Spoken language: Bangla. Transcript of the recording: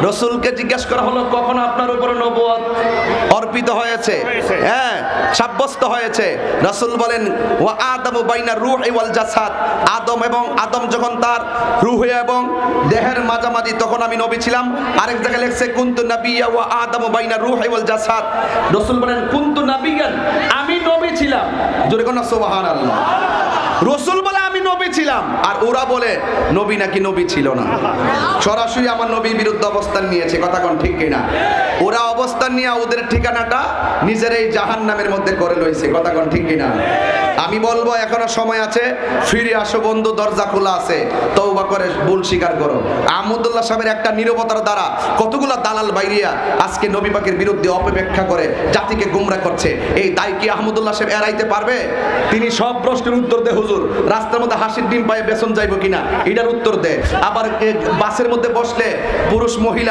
রাসূলকে জিজ্ঞাসা করা হলো কখন আপনার উপরে নবুয়ত অর্পিত হয়েছে, হ্যাঁ সাব্যস্ত হয়েছে। রাসূল বলেন ওয়া আদামু বাইনা রূহি ওয়াল জাসাদ, আদম যখন তার রূহ এবং দেহের মাঝামাঝি তখন আমি নবী ছিলাম। আরেক জায়গায় লেখছে কুনতু নাবিয়্যা ওয়া আদামু বাইনা রূহি ওয়াল জাসাদ। রাসূল বলেন কুনতু নাবিয়্যান, আমি নবী ছিলাম। জোরে কোন সুবহানাল্লাহ। রাসূল বলে আমি নবী ছিলাম, আর ওরা বলে নবী নাকি নবী ছিল না। সরাসরি আমার নবীর বিরুদ্ধে অবস্থান নিয়েছে, কথা কোন ঠিক কিনা? ওরা অবস্থান নিয়ে ওদের ঠিকানাটা নিজের এই জাহান্নামের মধ্যে করে লইছে, কথা কোন ঠিক কিনা? আমি বলবো এখনো সময় আছে, ফিরে আসো বন্ধু, দরজা খোলা আছে, তওবা করে ভুল স্বীকার করো। আহমদুল্লাহ সাহেবের একটা নীরবতার দ্বারা কতগুলা দালাল বাইরিয়া আজকে নবী পাকের বিরুদ্ধে অপব্যাখ্যা করে জাতিকে গুমরা করছে। এই দায় কি আহমদুল্লাহ সাহেব এড়াইতে পারবে? তিনি সব প্রশ্নের উত্তর দেয় হুজুর। রাস্তার মধ্যে হাসির ডিম পায়ে বেসন যাইবো কিনা এটার উত্তর দেয়। আবার বাসের মধ্যে বসলে পুরুষ মহিলা